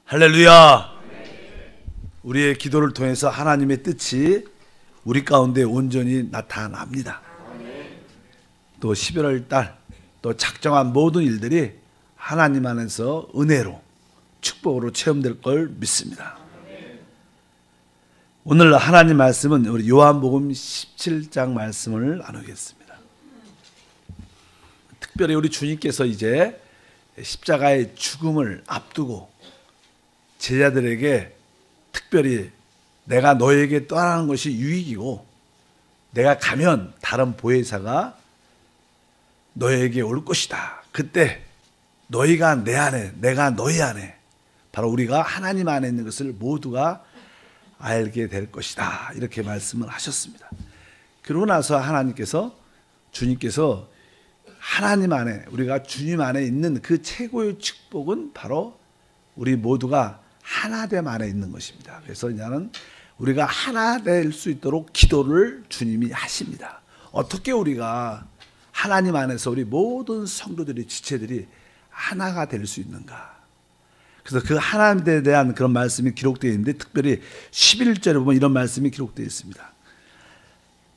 할렐루야. 우리의 기도를 통해서 하나님의 뜻이 우리 가운데 온전히 나타납니다. 또 11월 달 또 작정한 모든 일들이 하나님 안에서 은혜로 축복으로 체험될 걸 믿습니다. 오늘 하나님 말씀은 우리 요한복음 17장 말씀을 나누겠습니다. 특별히 우리 주님께서 이제 십자가의 죽음을 앞두고 제자들에게 특별히 내가 너에게 떠나는 것이 유익이고 내가 가면 다른 보혜사가 너에게 올 것이다. 그때 너희가 내 안에 내가 너희 안에 바로 우리가 하나님 안에 있는 것을 모두가 알게 될 것이다. 이렇게 말씀을 하셨습니다. 그러고 나서 주님께서 하나님 안에 우리가 주님 안에 있는 그 최고의 축복은 바로 우리 모두가 하나됨 안에 있는 것입니다. 그래서 이제는 우리가 하나 될 수 있도록 기도를 주님이 하십니다. 어떻게 우리가 하나님 안에서 우리 모든 성도들이 지체들이 하나가 될 수 있는가? 그래서 그 하나님에 대한 그런 말씀이 기록되어 있는데 특별히 11절에 보면 이런 말씀이 기록되어 있습니다.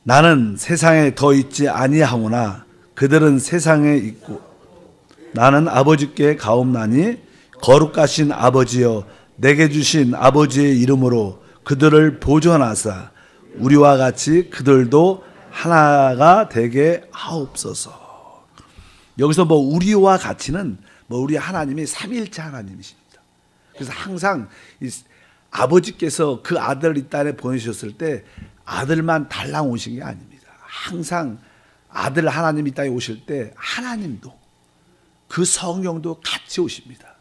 나는 세상에 더 있지 아니하오나 그들은 세상에 있고 나는 아버지께 가옵나니 거룩하신 아버지여 내게 주신 아버지의 이름으로 그들을 보존하사 우리와 같이 그들도 하나가 되게 하옵소서. 여기서 우리와 같이는 우리 하나님이 삼위일체 하나님이십니다. 그래서 항상 아버지께서 그 아들을 이 땅에 보내셨을 때 아들만 달랑 오신 게 아닙니다. 항상 아들 하나님이 이 땅에 오실 때 하나님도 그 성령도 같이 오십니다.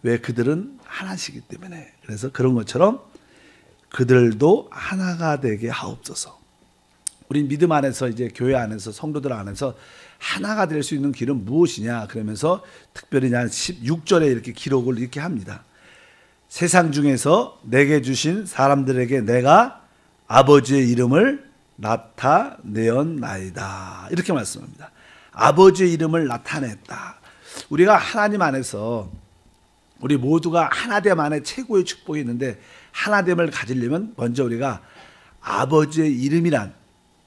왜? 그들은 하나시기 때문에. 그래서 그런 것처럼 그들도 하나가 되게 하옵소서. 우리 믿음 안에서 이제 교회 안에서 성도들 안에서 하나가 될 수 있는 길은 무엇이냐? 그러면서 특별히 16절에 이렇게 기록을 이렇게 합니다. 세상 중에서 내게 주신 사람들에게 내가 아버지의 이름을 나타내었나이다. 이렇게 말씀합니다. 아버지의 이름을 나타냈다. 우리가 하나님 안에서 우리 모두가 하나됨 안에 최고의 축복이 있는데 하나됨을 가지려면 먼저 우리가 아버지의 이름이란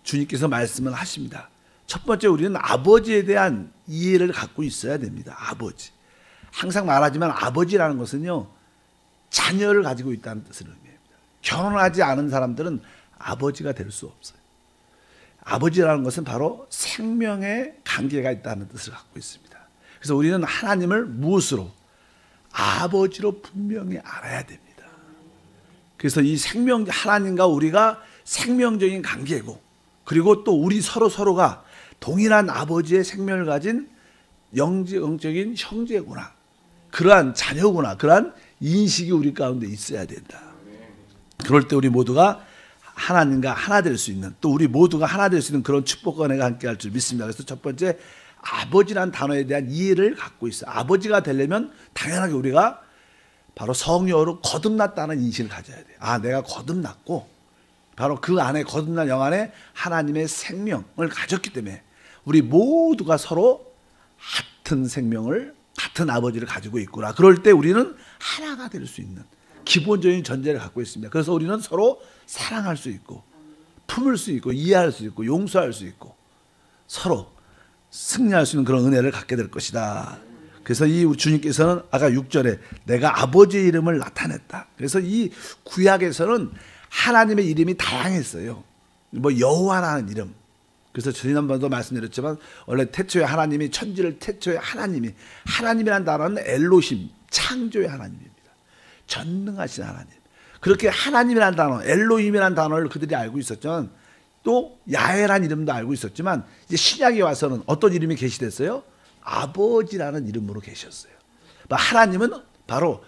주님께서 말씀을 하십니다. 첫 번째 우리는 아버지에 대한 이해를 갖고 있어야 됩니다. 아버지. 항상 말하지만 아버지라는 것은요. 자녀를 가지고 있다는 뜻을 의미합니다. 결혼하지 않은 사람들은 아버지가 될 수 없어요. 아버지라는 것은 바로 생명의 관계가 있다는 뜻을 갖고 있습니다. 그래서 우리는 하나님을 무엇으로? 아버지로 분명히 알아야 됩니다. 그래서 이 하나님과 우리가 생명적인 관계고 그리고 또 우리 서로가 동일한 아버지의 생명을 가진 영적인 형제구나. 그러한 자녀구나. 그러한 인식이 우리 가운데 있어야 된다. 그럴 때 우리 모두가 하나님과 하나 될 수 있는 또 우리 모두가 하나 될 수 있는 그런 축복과 은혜가 함께 할 줄 믿습니다. 그래서 첫 번째 아버지라는 단어에 대한 이해를 갖고 있어요. 아버지가 되려면 당연하게 우리가 바로 성령으로 거듭났다는 인식을 가져야 돼요. 내가 거듭났고 바로 그 안에 거듭난 영 안에 하나님의 생명을 가졌기 때문에 우리 모두가 서로 같은 생명을 같은 아버지를 가지고 있구나. 그럴 때 우리는 하나가 될 수 있는 기본적인 전제를 갖고 있습니다. 그래서 우리는 서로 사랑할 수 있고 품을 수 있고 이해할 수 있고 용서할 수 있고 서로 승리할 수 있는 그런 은혜를 갖게 될 것이다. 그래서 이 주님께서는 아까 6절에 내가 아버지의 이름을 나타냈다. 그래서 이 구약에서는 하나님의 이름이 다양했어요. 여호와라는 이름. 그래서 지난번도 말씀드렸지만 원래 태초에 하나님이 천지를 태초에 하나님이라는 단어는 엘로힘 창조의 하나님입니다. 전능하신 하나님. 그렇게 하나님이라는 단어, 엘로힘이라는 단어를 그들이 알고 있었지만 또 야훼라는 이름도 알고 있었지만 이제 신약에 와서는 어떤 이름이 계시됐어요? 아버지라는 이름으로 계셨어요. 하나님은 바로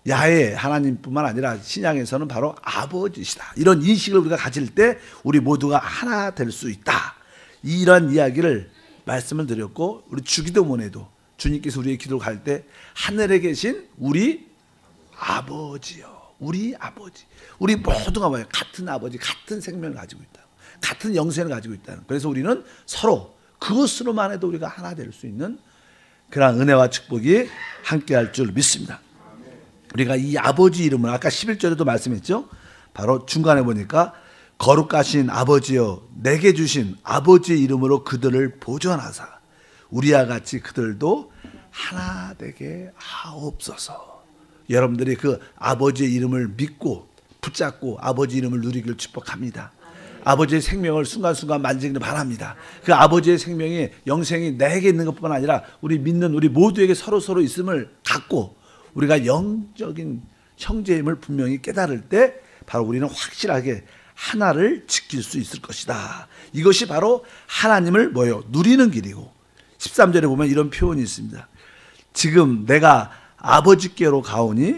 야훼 하나님뿐만 아니라 신약에서는 바로 아버지시다. 이런 인식을 우리가 가질 때 우리 모두가 하나 될 수 있다. 이런 이야기를 말씀을 드렸고 우리 주기도문에도 주님께서 우리의 기도를 갈 때 하늘에 계신 우리 아버지요. 우리 아버지. 우리 모두가 같은 아버지, 같은 생명을 가지고 있다. 같은 영생을 가지고 있다. 그래서 우리는 서로 그것으로만 해도 우리가 하나 될 수 있는 그런 은혜와 축복이 함께할 줄 믿습니다. 우리가 이 아버지 이름을 아까 11절에도 말씀했죠. 바로 중간에 보니까 거룩하신 아버지여 내게 주신 아버지의 이름으로 그들을 보존하사 우리와 같이 그들도 하나 되게 하옵소서. 여러분들이 그 아버지의 이름을 믿고 붙잡고 아버지 이름을 누리기를 축복합니다. 아버지의 생명을 순간순간 만지기를 바랍니다. 그 아버지의 생명이 영생이 내게 있는 것뿐만 아니라 우리 믿는 우리 모두에게 서로 있음을 갖고 우리가 영적인 형제임을 분명히 깨달을 때 바로 우리는 확실하게 하나를 지킬 수 있을 것이다. 이것이 바로 하나님을 누리는 길이고 13절에 보면 이런 표현이 있습니다. 지금 내가 아버지께로 가오니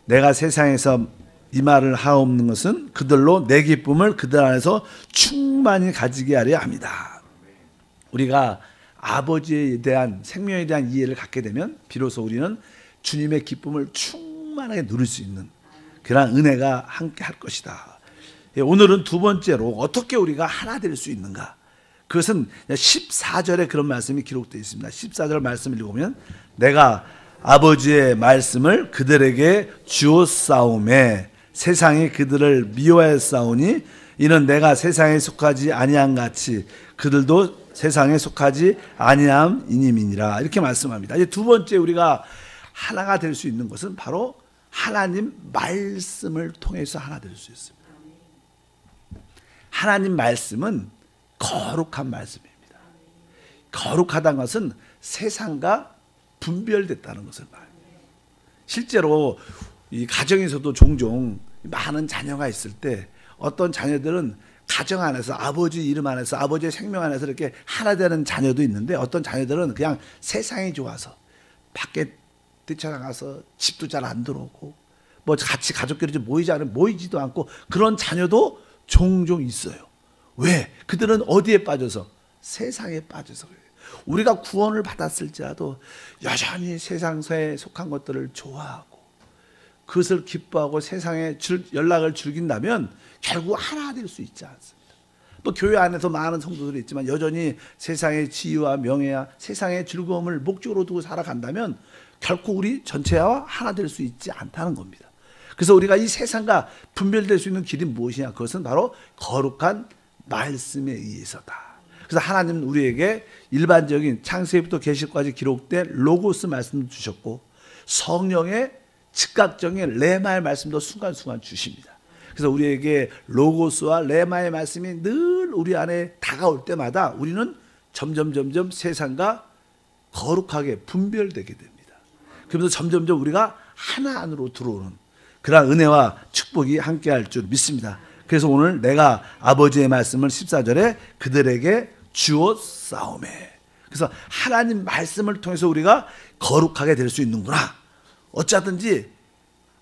내가 세상에서 이 말을 하옵는 것은 그들로 내 기쁨을 그들 안에서 충만히 가지게 하려 합니다. 우리가 아버지에 대한 생명에 대한 이해를 갖게 되면 비로소 우리는 주님의 기쁨을 충만하게 누릴 수 있는 그런 은혜가 함께 할 것이다. 오늘은 두 번째로 어떻게 우리가 하나 될 수 있는가? 그것은 14절에 그런 말씀이 기록되어 있습니다. 14절 말씀을 읽으면 내가 아버지의 말씀을 그들에게 주었사오매 세상이 그들을 미워하였사오니 이는 내가 세상에 속하지 아니한 같이 그들도 세상에 속하지 아니함이니라. 이렇게 말씀합니다. 이제 두 번째 우리가 하나가 될 수 있는 것은 바로 하나님 말씀을 통해서 하나 될 수 있습니다. 하나님 말씀은 거룩한 말씀입니다. 거룩하다는 것은 세상과 분별됐다는 것을 말합니다. 실제로 이 가정에서도 종종 많은 자녀가 있을 때 어떤 자녀들은 가정 안에서 아버지 이름 안에서 아버지의 생명 안에서 이렇게 하나 되는 자녀도 있는데 어떤 자녀들은 그냥 세상이 좋아서 밖에 뛰쳐나가서 집도 잘 안 들어오고 뭐 같이 가족끼리 모이지도 않고 그런 자녀도 종종 있어요. 왜? 그들은 어디에 빠져서? 세상에 빠져서 그래요. 우리가 구원을 받았을지라도 여전히 세상에 속한 것들을 좋아하고 그것을 기뻐하고 세상에 연락을 즐긴다면 결국 하나 될 수 있지 않습니다. 또 교회 안에서 많은 성도들이 있지만 여전히 세상의 지위와 명예와 세상의 즐거움을 목적으로 두고 살아간다면 결코 우리 전체와 하나 될 수 있지 않다는 겁니다. 그래서 우리가 이 세상과 분별될 수 있는 길이 무엇이냐? 그것은 바로 거룩한 말씀에 의해서다. 그래서 하나님은 우리에게 일반적인 창세기부터 계시록까지 기록된 로고스 말씀을 주셨고 성령의 즉각적인 레마의 말씀도 순간순간 주십니다. 그래서 우리에게 로고스와 레마의 말씀이 늘 우리 안에 다가올 때마다 우리는 점점 세상과 거룩하게 분별되게 됩니다. 그러면서 점점 우리가 하나 안으로 들어오는 그런 은혜와 축복이 함께할 줄 믿습니다. 그래서 오늘 내가 아버지의 말씀을 14절에 그들에게 주었사오매. 그래서 하나님 말씀을 통해서 우리가 거룩하게 될 수 있는구나. 어쩌든지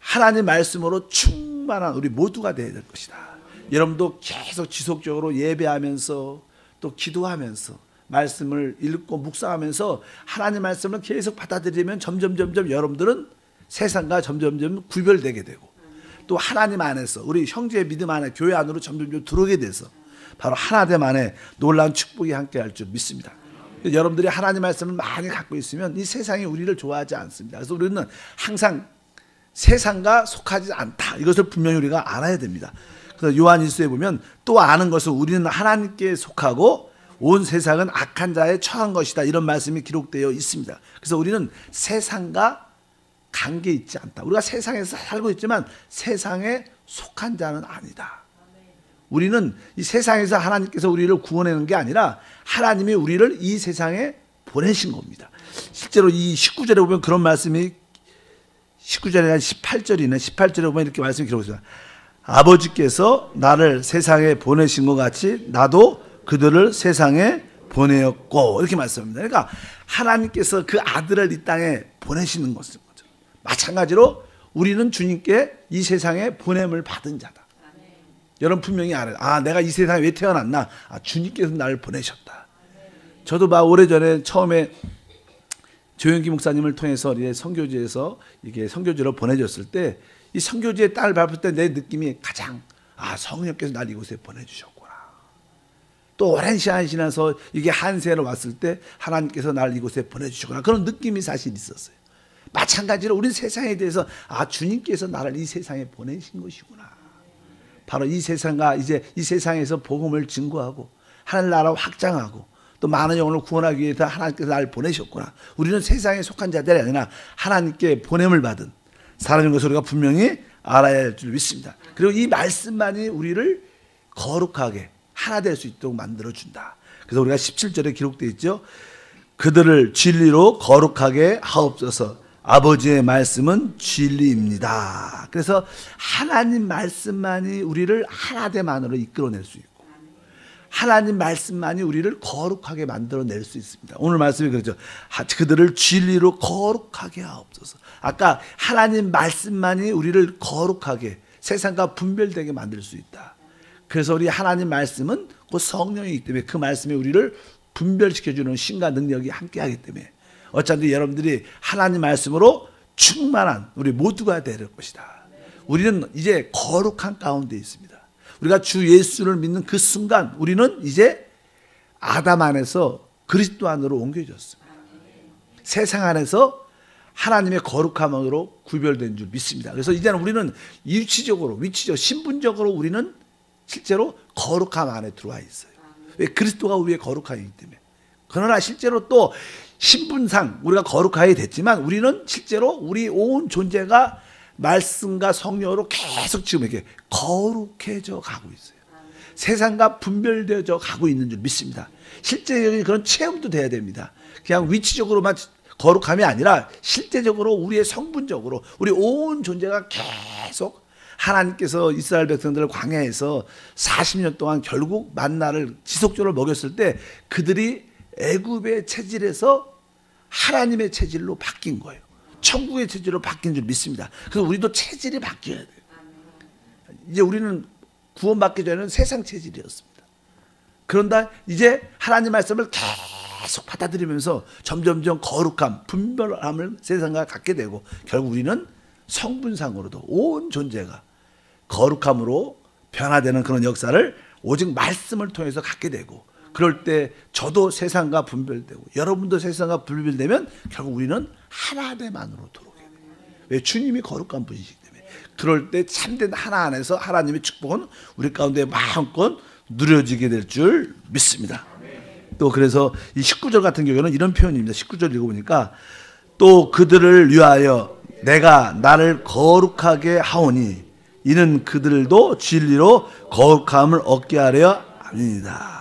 하나님 말씀으로 충만한 우리 모두가 되어야 될 것이다. 여러분도 계속 지속적으로 예배하면서 또 기도하면서 말씀을 읽고 묵상하면서 하나님 말씀을 계속 받아들이면 점점 여러분들은 세상과 점점 구별되게 되고 또 하나님 안에서 우리 형제의 믿음 안에 교회 안으로 점점 들어오게 돼서 바로 하나됨 안에 놀라운 축복이 함께할 줄 믿습니다. 여러분들이 하나님 말씀을 많이 갖고 있으면 이 세상이 우리를 좋아하지 않습니다. 그래서 우리는 항상 세상과 속하지 않다. 이것을 분명히 우리가 알아야 됩니다. 그래서 요한 1서에 보면 또 아는 것은 우리는 하나님께 속하고 온 세상은 악한 자에 처한 것이다. 이런 말씀이 기록되어 있습니다. 그래서 우리는 세상과 관계 있지 않다. 우리가 세상에서 살고 있지만 세상에 속한 자는 아니다. 우리는 이 세상에서 하나님께서 우리를 구원하는 게 아니라 하나님이 우리를 이 세상에 보내신 겁니다. 실제로 이 19절에 보면 그런 말씀이 19절에 18절이네. 18절에 보면 이렇게 말씀이 기록되어 있습니다. 아버지께서 나를 세상에 보내신 것 같이 나도 그들을 세상에 보내었고 이렇게 말씀합니다. 그러니까 하나님께서 그 아들을 이 땅에 보내시는 것은 거죠. 마찬가지로 우리는 주님께 이 세상에 보냄을 받은 자다. 여러분 분명히 알아요. 아, 내가 이 세상에 왜 태어났나? 아, 주님께서 나를 보내셨다. 저도 오래전에 처음에 조영기 목사님을 통해서 선교지에서 이게 선교지로 보내줬을 때 이 선교지에 딸을 밟을 때 내 느낌이 가장 성령께서 날 이곳에 보내주셨구나. 또 오랜 시간이 지나서 이게 한세로 왔을 때 하나님께서 날 이곳에 보내주셨구나. 그런 느낌이 사실 있었어요. 마찬가지로 우리 세상에 대해서 주님께서 나를 이 세상에 보내신 것이구나. 바로 이 세상과 이제 이 세상에서 복음을 증거하고 하나님 나라 확장하고 또 많은 영혼을 구원하기 위해서 하나님께서 나를 보내셨구나. 우리는 세상에 속한 자들이 아니라 하나님께 보냄을 받은 사람인 것을 우리가 분명히 알아야 할 줄 믿습니다. 그리고 이 말씀만이 우리를 거룩하게 하나 될 수 있도록 만들어준다. 그래서 우리가 17절에 기록되어 있죠. 그들을 진리로 거룩하게 하옵소서. 아버지의 말씀은 진리입니다. 그래서 하나님 말씀만이 우리를 하나됨만으로 이끌어낼 수 있고 하나님 말씀만이 우리를 거룩하게 만들어낼 수 있습니다. 오늘 말씀이 그렇죠. 그들을 진리로 거룩하게 하옵소서. 아까 하나님 말씀만이 우리를 거룩하게 세상과 분별되게 만들 수 있다. 그래서 우리 하나님 말씀은 곧 성령이기 때문에 그 말씀이 우리를 분별시켜주는 신과 능력이 함께하기 때문에 어차피 여러분들이 하나님 말씀으로 충만한 우리 모두가 될 것이다. 우리는 이제 거룩한 가운데 있습니다. 우리가 주 예수를 믿는 그 순간 우리는 이제 아담 안에서 그리스도 안으로 옮겨졌습니다. 세상 안에서 하나님의 거룩함으로 구별된 줄 믿습니다. 그래서 이제는 우리는 위치적, 신분적으로 우리는 실제로 거룩함 안에 들어와 있어요. 왜? 그리스도가 우리의 거룩함이기 때문에. 그러나 실제로 또 신분상 우리가 거룩하게 됐지만 우리는 실제로 우리 온 존재가 말씀과 성령으로 계속 지금 이렇게 거룩해져 가고 있어요. 세상과 분별되어져 가고 있는 줄 믿습니다. 실제적인 그런 체험도 돼야 됩니다. 그냥 위치적으로만 거룩함이 아니라 실제적으로 우리의 성분적으로 우리 온 존재가 계속 하나님께서 이스라엘 백성들을 광야에서 40년 동안 결국 만나를 지속적으로 먹였을 때 그들이 애굽의 체질에서 하나님의 체질로 바뀐 거예요. 천국의 체질로 바뀐 줄 믿습니다. 그래서 우리도 체질이 바뀌어야 돼요. 이제 우리는 구원받기 전에는 세상 체질이었습니다. 그런다 이제 하나님 말씀을 계속 받아들이면서 점점점 거룩함, 분별함을 세상과 갖게 되고 결국 우리는 성분상으로도 온 존재가 거룩함으로 변화되는 그런 역사를 오직 말씀을 통해서 갖게 되고 그럴 때 저도 세상과 분별되고 여러분도 세상과 분별되면 결국 우리는 하나됨 안으로 들어오게 돼요. 왜? 주님이 거룩한 분이시기 때문에. 그럴 때 참된 하나 안에서 하나님의 축복은 우리 가운데 마음껏 누려지게 될 줄 믿습니다. 또 그래서 이 19절 같은 경우에는 이런 표현입니다. 19절 읽어보니까 또 그들을 위하여 내가 나를 거룩하게 하오니 이는 그들도 진리로 거룩함을 얻게 하려 함이니이다.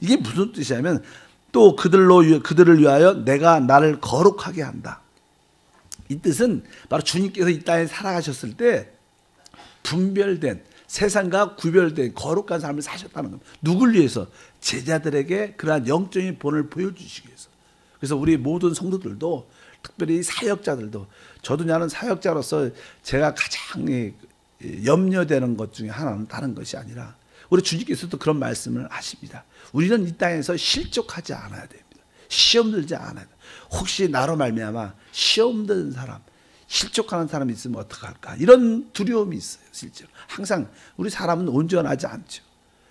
이게 무슨 뜻이냐면 또 그들을 위하여 내가 나를 거룩하게 한다. 이 뜻은 바로 주님께서 이 땅에 살아가셨을 때 분별된 세상과 구별된 거룩한 삶을 사셨다는 겁니다. 누굴 위해서? 제자들에게 그러한 영적인 본을 보여주시기 위해서. 그래서 우리 모든 성도들도 특별히 사역자들도 저도 나는 사역자로서 제가 가장 염려되는 것 중에 하나는 다른 것이 아니라 우리 주님께서도 그런 말씀을 하십니다. 우리는 이 땅에서 실족하지 않아야 됩니다. 시험 들지 않아야 돼요. 혹시 나로 말미암아 시험 드는 사람, 실족하는 사람이 있으면 어떡할까? 이런 두려움이 있어요. 실제로. 항상 우리 사람은 온전하지 않죠.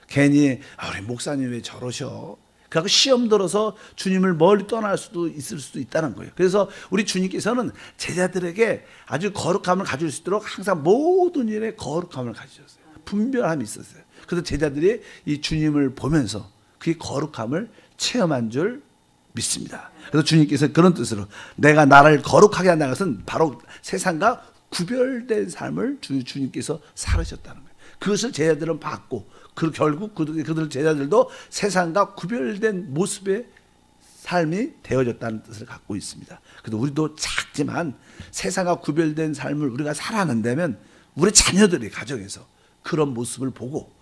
괜히 우리 목사님 왜 저러셔? 그래서 시험 들어서 주님을 멀리 떠날 수도 있을 수도 있다는 거예요. 그래서 우리 주님께서는 제자들에게 아주 거룩함을 가질 수 있도록 항상 모든 일에 거룩함을 가지셨어요. 분별함이 있었어요. 그래서 제자들이 이 주님을 보면서 그의 거룩함을 체험한 줄 믿습니다. 그래서 주님께서 그런 뜻으로 내가 나를 거룩하게 한다는 것은 바로 세상과 구별된 삶을 주님께서 살으셨다는 거예요. 그것을 제자들은 받고 결국 그들 제자들도 세상과 구별된 모습의 삶이 되어졌다는 뜻을 갖고 있습니다. 그래서 우리도 작지만 세상과 구별된 삶을 우리가 살아낸다면 우리 자녀들이 가정에서 그런 모습을 보고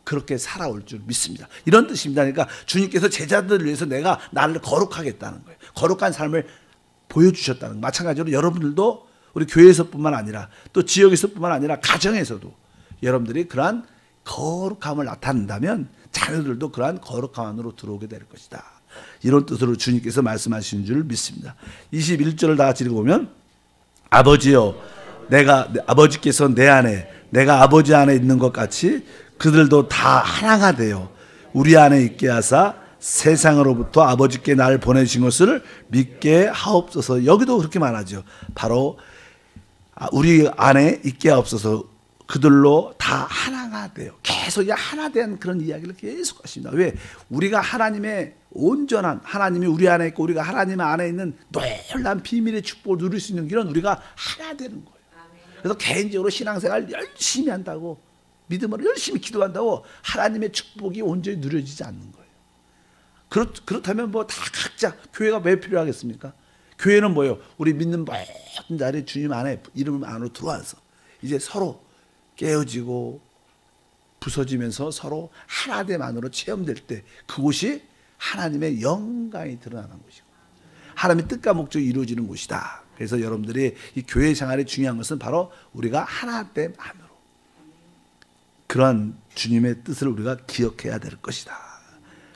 그렇게 살아올 줄 믿습니다. 이런 뜻입니다. 그러니까 주님께서 제자들을 위해서 내가 나를 거룩하겠다는 거예요. 거룩한 삶을 보여주셨다는 거예요. 마찬가지로 여러분들도 우리 교회에서뿐만 아니라 또 지역에서뿐만 아니라 가정에서도 여러분들이 그러한 거룩함을 나타낸다면 자녀들도 그러한 거룩함 안으로 들어오게 될 것이다. 이런 뜻으로 주님께서 말씀하시는 줄 믿습니다. 21절을 다 같이 읽어보면 아버지여 아버지께서 내 안에 내가 아버지 안에 있는 것 같이 그들도 다 하나가 되어 우리 안에 있게 하사 세상으로부터 아버지께 나를 보내신 것을 믿게 하옵소서. 여기도 그렇게 말하죠. 바로 우리 안에 있게 하옵소서. 그들로 다 하나가 돼요. 계속 하나 된 그런 이야기를 계속 하십니다. 왜? 우리가 하나님의 온전한, 하나님이 우리 안에 있고 우리가 하나님 안에 있는 놀라운 비밀의 축복을 누릴 수 있는 길은 우리가 하나 되는 거예요. 그래서 개인적으로 신앙생활 열심히 한다고, 믿음으로 열심히 기도한다고 하나님의 축복이 온전히 누려지지 않는 거예요. 그렇다면 뭐 다 각자 교회가 왜 필요하겠습니까? 교회는 뭐예요? 우리 믿는 모든 자리 주님 안에 이름 안으로 들어와서 이제 서로 깨어지고 부서지면서 서로 하나됨 안으로 체험될 때 그곳이 하나님의 영광이 드러나는 곳이고 하나님의 뜻과 목적이 이루어지는 곳이다. 그래서 여러분들이 이 교회 생활의 중요한 것은 바로 우리가 하나됨 안으로, 그러한 주님의 뜻을 우리가 기억해야 될 것이다.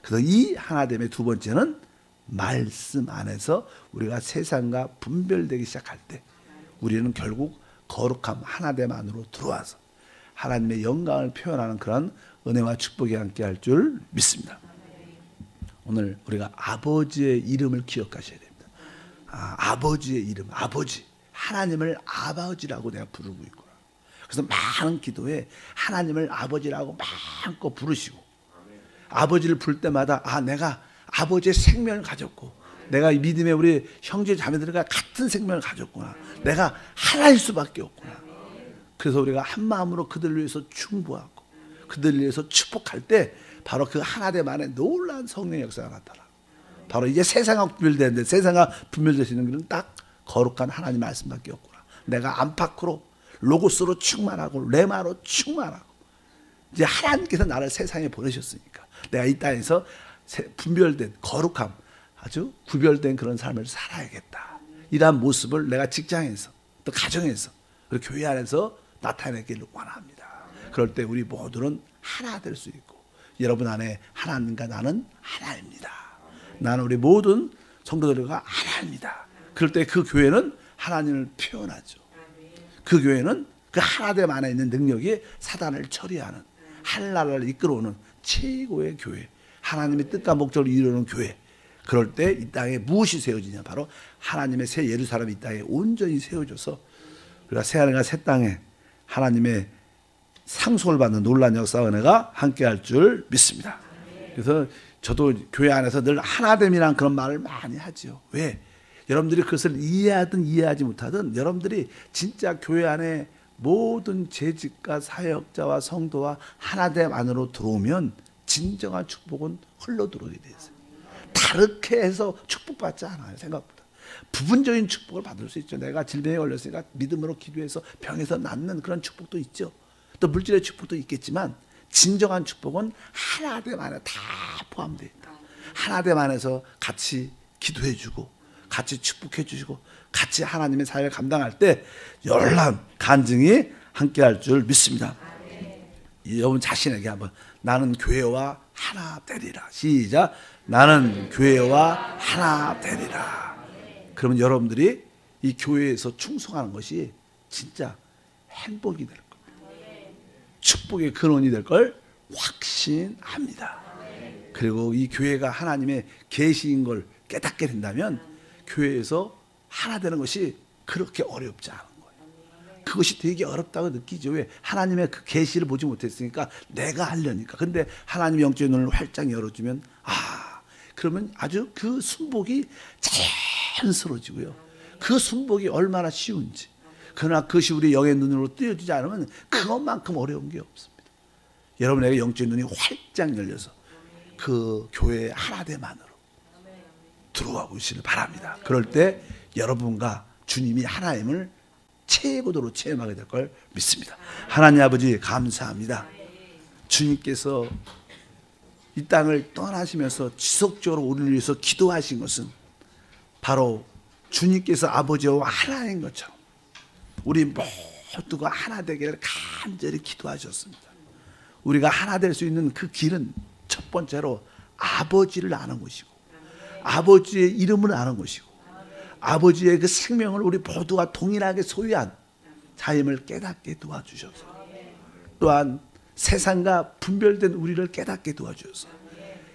그래서 이 하나됨의 두 번째는 말씀 안에서 우리가 세상과 분별되기 시작할 때 우리는 결국 거룩함 하나됨 안으로 들어와서 하나님의 영광을 표현하는 그런 은혜와 축복이 함께 할 줄 믿습니다. 오늘 우리가 아버지의 이름을 기억하셔야 됩니다. 아버지의 이름, 아버지, 하나님을 아버지라고 내가 부르고 있구나. 그래서 많은 기도에 하나님을 아버지라고 마음껏 부르시고, 아버지를 부를 때마다 내가 아버지의 생명을 가졌고, 내가 믿음의 우리 형제 자매들과 같은 생명을 가졌구나. 내가 하나일 수밖에 없구나. 그래서 우리가 한 마음으로 그들을 위해서 충고하고 그들을 위해서 축복할 때 바로 그 하나됨 안에 놀라운 성령의 역사가 나타나. 바로 이제 세상과 분별되는데, 세상과 분별될 수 있는 길은 딱 거룩한 하나님 말씀밖에 없구나. 내가 안팎으로 로고스로 충만하고 레마로 충만하고, 이제 하나님께서 나를 세상에 보내셨으니까 내가 이 땅에서 분별된 거룩함, 아주 구별된 그런 삶을 살아야겠다. 이러한 모습을 내가 직장에서 또 가정에서 그리고 교회 안에서 나타내기를 원합니다. 그럴 때 우리 모두는 하나 될 수 있고, 여러분 안에 하나님과 나는 하나입니다. 나는 우리 모든 성도들과 하나입니다. 그럴 때 그 교회는 하나님을 표현하죠. 그 교회는 그 하나됨 안에 있는 능력이 사단을 처리하는, 한나라를 이끌어오는 최고의 교회, 하나님의 뜻과 목적을 이루는 교회. 그럴 때 이 땅에 무엇이 세워지냐? 바로 하나님의 새 예루살렘이 이 땅에 온전히 세워져서 우리가 새하늘과 새 땅에 하나님의 상속을 받는 놀라운 역사와 은혜가 함께할 줄 믿습니다. 그래서 저도 교회 안에서 늘 하나됨이라는 그런 말을 많이 하죠. 왜? 여러분들이 그것을 이해하든 이해하지 못하든 여러분들이 진짜 교회 안에 모든 재직과 사역자와 성도와 하나됨 안으로 들어오면 진정한 축복은 흘러 들어오게 돼 있어요. 다르게 해서 축복받지 않아요. 생각보다 부분적인 축복을 받을 수 있죠. 내가 질병에 걸렸으니까 믿음으로 기도해서 병에서 낫는 그런 축복도 있죠. 또 물질의 축복도 있겠지만 진정한 축복은 하나됨 안에 다 포함되어 있다. 하나됨 안에서 같이 기도해주고 같이 축복해주시고 같이 하나님의 사역을 감당할 때 열람 간증이 함께할 줄 믿습니다. 여러분 자신에게 한번 나는 교회와 하나 되리라. 시작. 나는 교회와 하나 되리라. 그러면 여러분들이 이 교회에서 충성하는 것이 진짜 행복이 될 겁니다. 축복의 근원이 될 걸 확신합니다. 그리고 이 교회가 하나님의 계시인 걸 깨닫게 된다면 교회에서 하나 되는 것이 그렇게 어렵지 않은 거예요. 그것이 되게 어렵다고 느끼죠. 왜? 하나님의 그 계시를 보지 못했으니까 내가 하려니까. 근데 하나님의 영적인 눈을 활짝 열어주면 그러면 아주 그 순복이 자연스러워지고요. 그 순복이 얼마나 쉬운지. 그러나 그것이 우리 영의 눈으로 뜨여지지 않으면 그것만큼 어려운 게 없습니다. 여러분에게 영적인 눈이 활짝 열려서 그 교회의 하나됨 안으로 들어와 보시길 바랍니다. 그럴 때 여러분과 주님이 하나님을 최고도로 체험하게 될 걸 믿습니다. 하나님 아버지 감사합니다. 주님께서 이 땅을 떠나시면서 지속적으로 우리를 위해서 기도하신 것은 바로 주님께서 아버지와 하나인 것처럼 우리 모두가 하나 되기를 간절히 기도하셨습니다. 우리가 하나 될 수 있는 그 길은 첫 번째로 아버지를 아는 것이고 아버지의 이름을 아는 것이고 아버지의 그 생명을 우리 모두가 동일하게 소유한 자임을 깨닫게 도와주셔서 또한 세상과 분별된 우리를 깨닫게 도와주셔서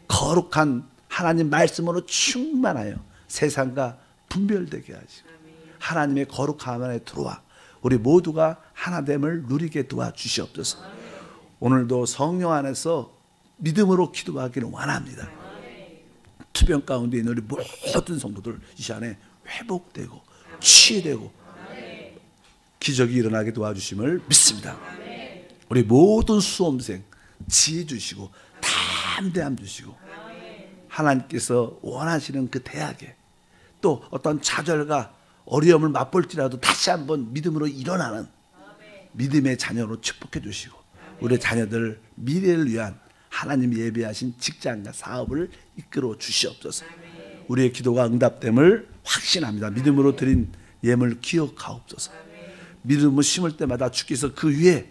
거룩한 하나님 말씀으로 충만하여 세상과 분별되게 하시고 하나님의 거룩함 안에 들어와 우리 모두가 하나됨을 누리게 도와주시옵소서. 오늘도 성령 안에서 믿음으로 기도하기를 원합니다. 투병 가운데 있는 우리 모든 성도들 이 시간에 회복되고 치유되고 기적이 일어나게 도와주심을 믿습니다. 우리 모든 수험생 지혜 주시고 담대함 주시고 하나님께서 원하시는 그 대학에 또 어떤 좌절과 어려움을 맛볼지라도 다시 한번 믿음으로 일어나는 믿음의 자녀로 축복해 주시고 우리 자녀들 미래를 위한 하나님 예비하신 직장과 사업을 이끌어 주시옵소서. 우리의 기도가 응답됨을 확신합니다. 믿음으로 드린 예물 기억하옵소서. 믿음을 심을 때마다 주께서 그 위에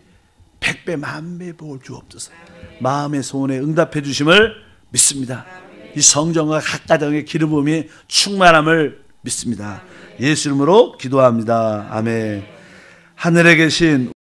100배 만배 복을 주옵소서. 마음의 소원에 응답해 주심을 믿습니다. 이 성전과 각 가정의 기름 부음이 충만함을 믿습니다. 예수 이름으로 기도합니다. 아멘. 하늘에 계신